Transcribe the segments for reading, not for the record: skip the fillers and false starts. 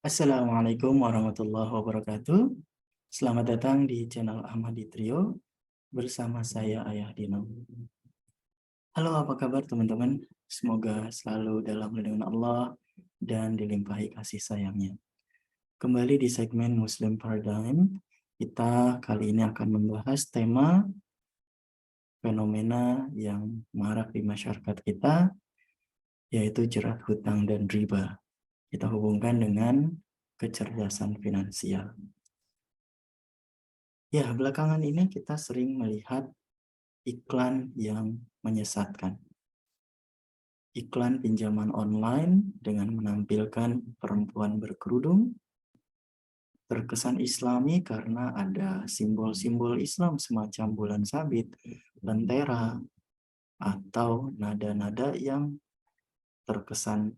Assalamualaikum warahmatullahi wabarakatuh. Selamat datang di channel Ahmadi Trio bersama saya Ayah Dino. Halo, apa kabar teman-teman? Semoga selalu dalam lindungan Allah dan dilimpahi kasih sayangnya. Kembali di segmen Muslim Paradigm, kita kali ini akan membahas tema fenomena yang marak di masyarakat kita, yaitu jerat hutang dan riba. Kita hubungkan dengan kecerdasan finansial. Ya, belakangan ini kita sering melihat iklan yang menyesatkan. Iklan pinjaman online dengan menampilkan perempuan berkerudung, terkesan Islami karena ada simbol-simbol Islam semacam bulan sabit, lentera, atau nada-nada yang terkesan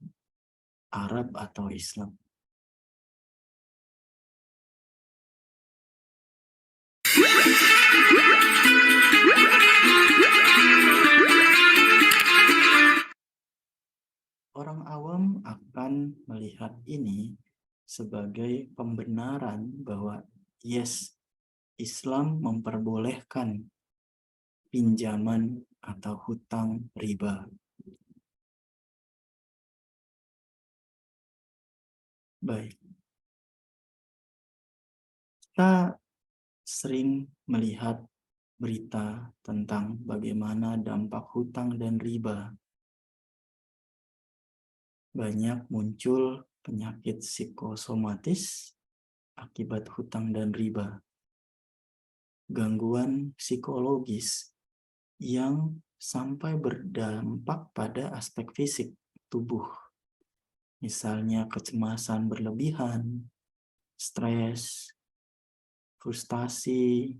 Arab atau Islam. Orang awam akan melihat ini sebagai pembenaran bahwa yes, Islam memperbolehkan pinjaman atau hutang riba. Baik, kita sering melihat berita tentang bagaimana dampak hutang dan riba. Banyak muncul penyakit psikosomatis akibat hutang dan riba. Gangguan psikologis yang sampai berdampak pada aspek fisik tubuh. Misalnya kecemasan berlebihan, stres, frustasi,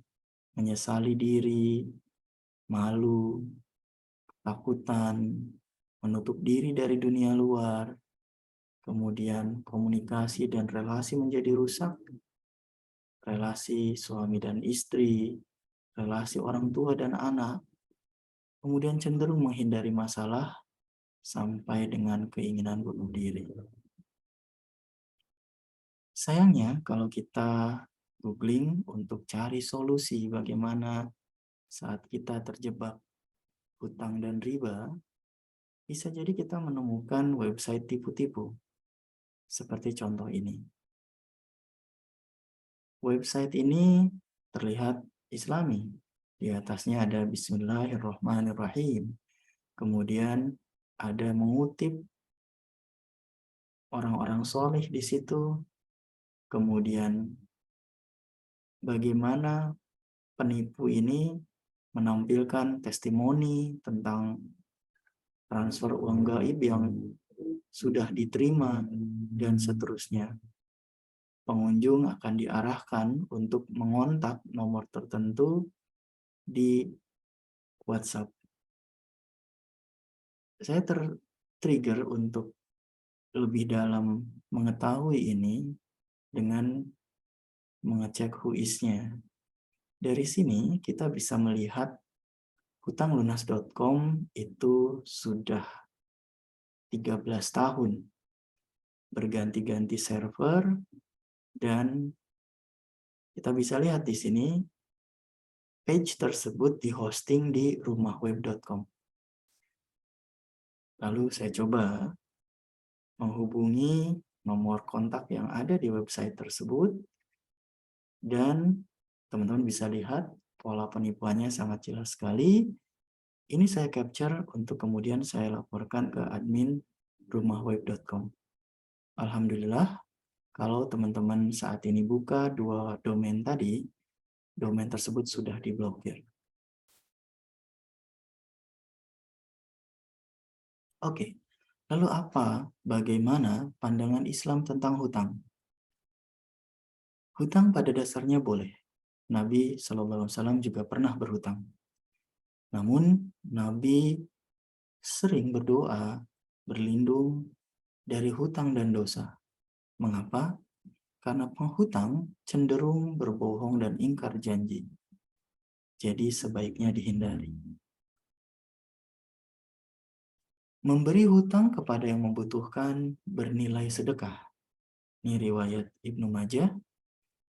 menyesali diri, malu, ketakutan, menutup diri dari dunia luar, kemudian komunikasi dan relasi menjadi rusak, relasi suami dan istri, relasi orang tua dan anak, kemudian cenderung menghindari masalah sampai dengan keinginan bunuh diri. Sayangnya kalau kita googling untuk cari solusi bagaimana saat kita terjebak hutang dan riba, bisa jadi kita menemukan website tipu-tipu. Seperti contoh ini. Website ini terlihat Islami. Di atasnya ada Bismillahirrahmanirrahim. Kemudian ada mengutip orang-orang soleh di situ. Kemudian bagaimana penipu ini menampilkan testimoni tentang transfer uang gaib yang sudah diterima dan seterusnya. Pengunjung akan diarahkan untuk mengontak nomor tertentu di WhatsApp. Saya tertrigger untuk lebih dalam mengetahui ini dengan mengecek whois-nya. Dari sini kita bisa melihat hutanglunas.com itu sudah 13 tahun berganti-ganti server, dan kita bisa lihat di sini page tersebut di-hosting di rumahweb.com. Lalu saya coba menghubungi nomor kontak yang ada di website tersebut, dan teman-teman bisa lihat pola penipuannya sangat jelas sekali. Ini saya capture untuk kemudian saya laporkan ke admin rumahweb.com. Alhamdulillah, kalau teman-teman saat ini buka dua domain tadi, domain tersebut sudah diblokir. Oke, lalu bagaimana pandangan Islam tentang hutang? Hutang pada dasarnya boleh. Nabi SAW juga pernah berhutang. Namun, Nabi sering berdoa, berlindung dari hutang dan dosa. Mengapa? Karena penghutang cenderung berbohong dan ingkar janji. Jadi sebaiknya dihindari. Memberi hutang kepada yang membutuhkan bernilai sedekah. Ini riwayat Ibnu Majah.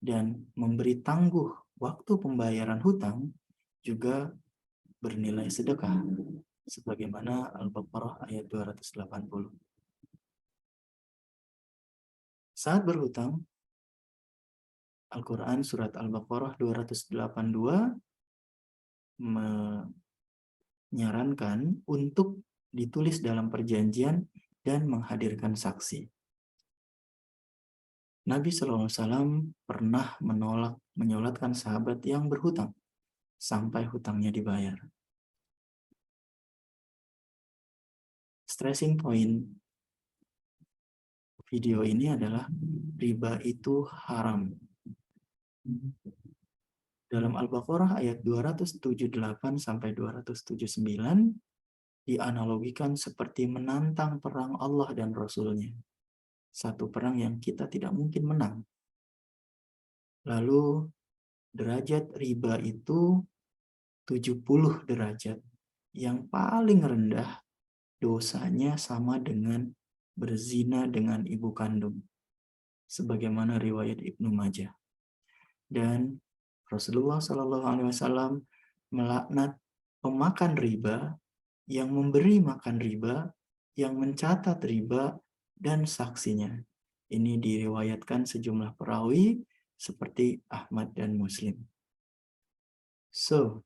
Dan memberi tangguh waktu pembayaran hutang juga bernilai sedekah. Sebagaimana Al-Baqarah ayat 280. Saat berhutang, Al-Quran surat Al-Baqarah 282 menyarankan untuk ditulis dalam perjanjian dan menghadirkan saksi. Nabi SAW pernah menyolatkan sahabat yang berhutang sampai hutangnya dibayar. Stressing point video ini adalah riba itu haram. Dalam Al-Baqarah ayat 278 sampai 279 dianalogikan seperti menantang perang Allah dan Rasul-Nya. Satu perang yang kita tidak mungkin menang. Lalu derajat riba itu 70 derajat. Yang paling rendah dosanya sama dengan berzina dengan ibu kandung. Sebagaimana riwayat Ibnu Majah. Dan Rasulullah SAW melaknat pemakan riba, yang memberi makan riba, yang mencatat riba, dan saksinya. Ini diriwayatkan sejumlah perawi seperti Ahmad dan Muslim. So,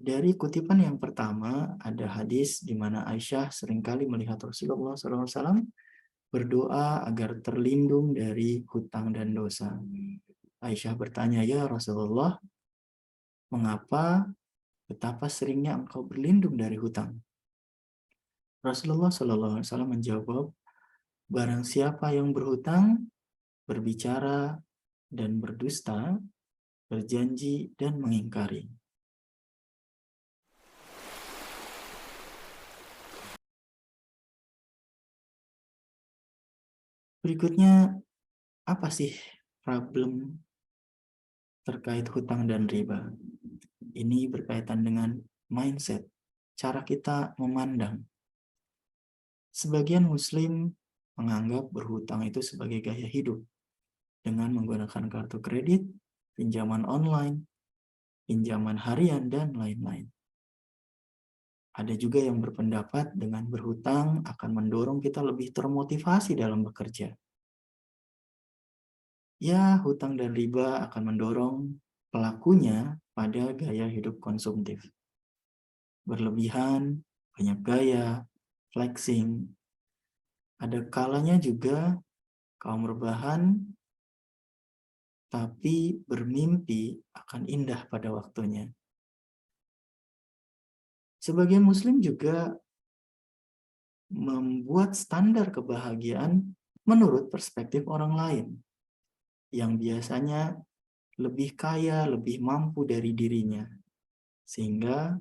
dari kutipan yang pertama ada hadis di mana Aisyah seringkali melihat Rasulullah SAW berdoa agar terlindung dari hutang dan dosa. Aisyah bertanya, "Ya Rasulullah, mengapa betapa seringnya engkau berlindung dari hutang?" Rasulullah SAW menjawab, "Barang siapa yang berhutang, berbicara, dan berdusta, berjanji, dan mengingkari." Berikutnya, apa sih problem terkait hutang dan riba? Ini berkaitan dengan mindset, cara kita memandang. Sebagian Muslim menganggap berhutang itu sebagai gaya hidup dengan menggunakan kartu kredit, pinjaman online, pinjaman harian, dan lain-lain. Ada juga yang berpendapat dengan berhutang akan mendorong kita lebih termotivasi dalam bekerja. Ya, hutang dan riba akan mendorong pelakunya pada gaya hidup konsumtif. Berlebihan, banyak gaya, flexing. Ada kalanya juga kaum rebahan tapi bermimpi akan indah pada waktunya. Sebagian Muslim juga membuat standar kebahagiaan menurut perspektif orang lain, yang biasanya lebih kaya, lebih mampu dari dirinya, sehingga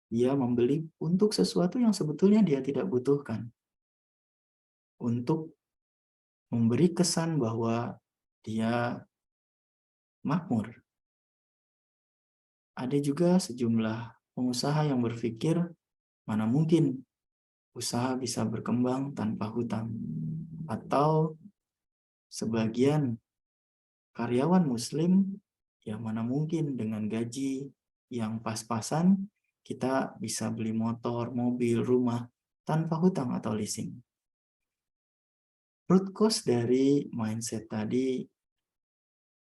dia membeli untuk sesuatu yang sebetulnya dia tidak butuhkan, untuk memberi kesan bahwa dia makmur. Ada juga sejumlah pengusaha yang berpikir, mana mungkin usaha bisa berkembang tanpa hutang. Atau sebagian karyawan Muslim, yang mana mungkin dengan gaji yang pas-pasan, kita bisa beli motor, mobil, rumah, tanpa hutang atau leasing. Root cause dari mindset tadi,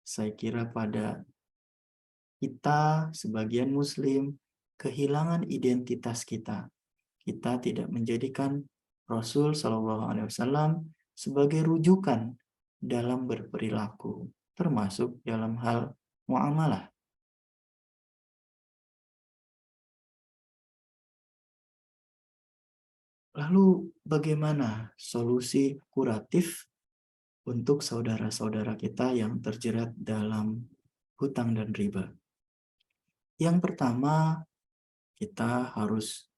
saya kira pada kita sebagian Muslim kehilangan identitas kita. Kita tidak menjadikan Rasul SAW sebagai rujukan dalam berperilaku, termasuk dalam hal muamalah. Lalu bagaimana solusi kuratif untuk saudara-saudara kita yang terjerat dalam hutang dan riba? Yang pertama, kita harus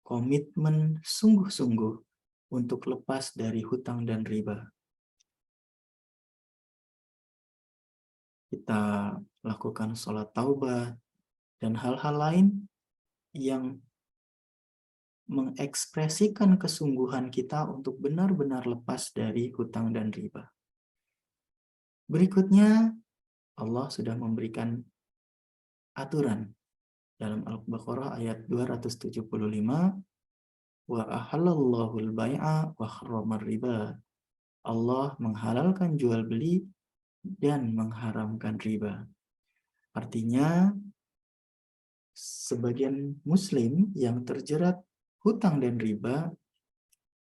komitmen sungguh-sungguh untuk lepas dari hutang dan riba. Kita lakukan sholat taubat dan hal-hal lain yang mengekspresikan kesungguhan kita untuk benar-benar lepas dari hutang dan riba. Berikutnya, Allah sudah memberikan aturan dalam Al-Baqarah ayat 275, wa ahallallahu al-bai'a wa harramar riba. Allah menghalalkan jual beli dan mengharamkan riba. Artinya, sebagian muslim yang terjerat hutang dan riba,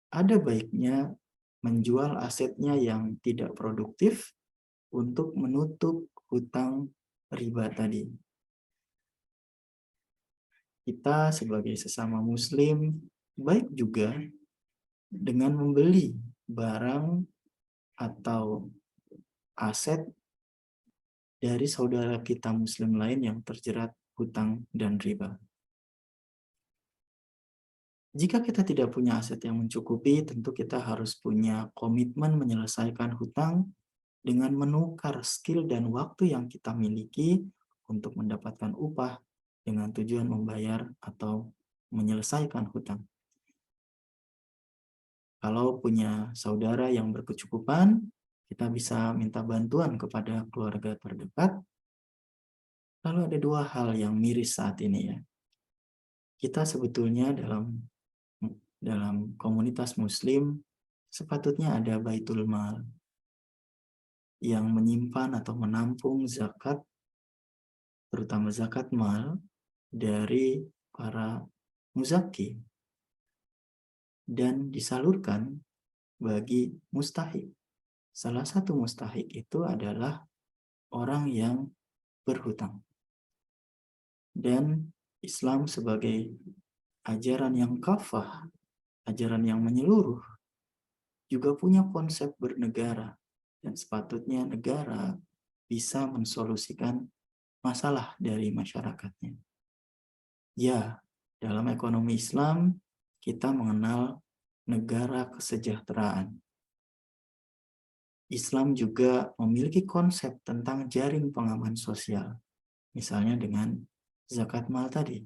ada baiknya menjual asetnya yang tidak produktif untuk menutup hutang riba tadi. Kita sebagai sesama muslim baik juga dengan membeli barang atau aset dari saudara kita muslim lain yang terjerat hutang dan riba. Jika kita tidak punya aset yang mencukupi, tentu kita harus punya komitmen menyelesaikan hutang dengan menukar skill dan waktu yang kita miliki untuk mendapatkan upah dengan tujuan membayar atau menyelesaikan hutang. Kalau punya saudara yang berkecukupan, kita bisa minta bantuan kepada keluarga terdekat. Lalu ada dua hal yang miris saat ini ya. Kita sebetulnya dalam komunitas muslim sepatutnya ada baitul mal yang menyimpan atau menampung zakat, terutama zakat mal dari para muzaki dan disalurkan bagi mustahik. Salah satu mustahik itu adalah orang yang berhutang. Dan Islam sebagai ajaran yang kafah, ajaran yang menyeluruh, juga punya konsep bernegara. Dan sepatutnya negara bisa mensolusikan masalah dari masyarakatnya. Ya, dalam ekonomi Islam, kita mengenal negara kesejahteraan. Islam juga memiliki konsep tentang jaring pengaman sosial, misalnya dengan zakat mal tadi.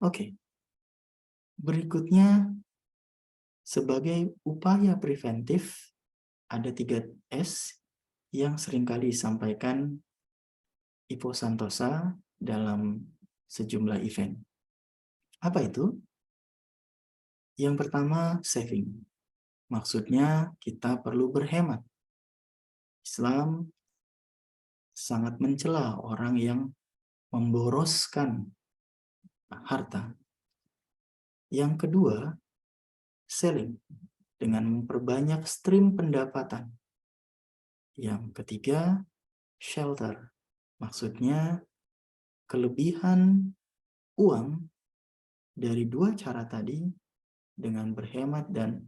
Oke, berikutnya sebagai upaya preventif ada 3S yang seringkali disampaikan Ipo Santosa dalam sejumlah event. Apa itu? Yang pertama, saving. Maksudnya kita perlu berhemat. Islam sangat mencela orang yang memboroskan harta. Yang kedua, selling dengan memperbanyak stream pendapatan. Yang ketiga, shelter. Maksudnya kelebihan uang dari dua cara tadi dengan berhemat dan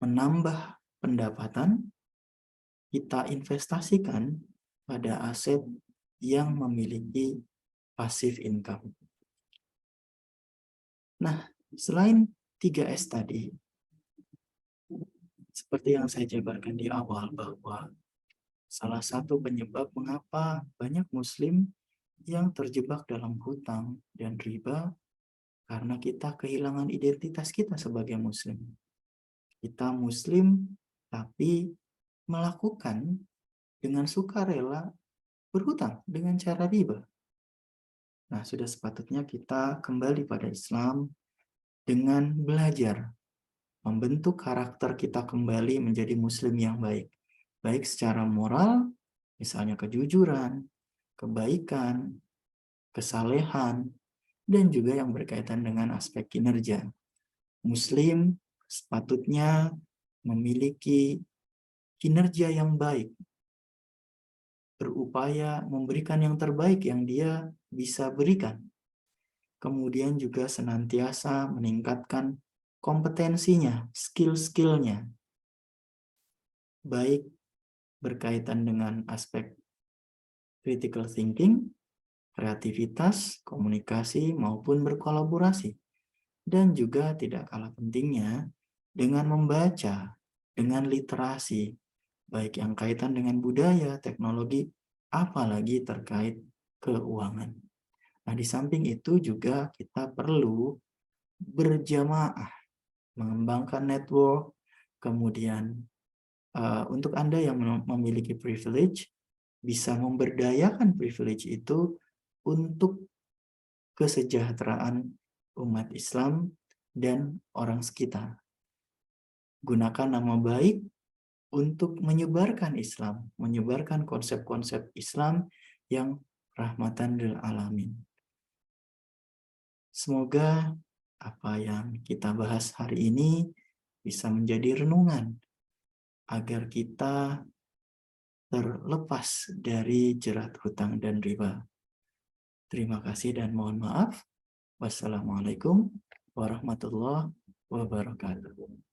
menambah pendapatan, kita investasikan pada aset yang memiliki passive income. Nah, selain 3S tadi, seperti yang saya jabarkan di awal bahwa salah satu penyebab mengapa banyak muslim yang terjebak dalam hutang dan riba karena kita kehilangan identitas kita sebagai muslim. Kita muslim tapi melakukan dengan sukarela berhutang dengan cara riba. Nah, sudah sepatutnya kita kembali pada Islam dengan belajar membentuk karakter kita kembali menjadi muslim yang baik. Baik secara moral, misalnya kejujuran, kebaikan, kesalehan, dan juga yang berkaitan dengan aspek kinerja. Muslim sepatutnya memiliki kinerja yang baik, berupaya memberikan yang terbaik yang dia bisa berikan. Kemudian juga senantiasa meningkatkan kompetensinya, skill-skillnya, baik berkaitan dengan aspek critical thinking, kreativitas, komunikasi, maupun berkolaborasi. Dan juga tidak kalah pentingnya dengan membaca, dengan literasi, baik yang kaitan dengan budaya, teknologi, apalagi terkait keuangan. Nah, di samping itu juga kita perlu berjamaah, mengembangkan network, kemudian untuk Anda yang memiliki privilege, bisa memberdayakan privilege itu untuk kesejahteraan umat Islam dan orang sekitar. Gunakan nama baik untuk menyebarkan Islam, menyebarkan konsep-konsep Islam yang rahmatan lil alamin. Semoga apa yang kita bahas hari ini bisa menjadi renungan agar kita terlepas dari jerat hutang dan riba. Terima kasih dan mohon maaf. Wassalamualaikum warahmatullahi wabarakatuh.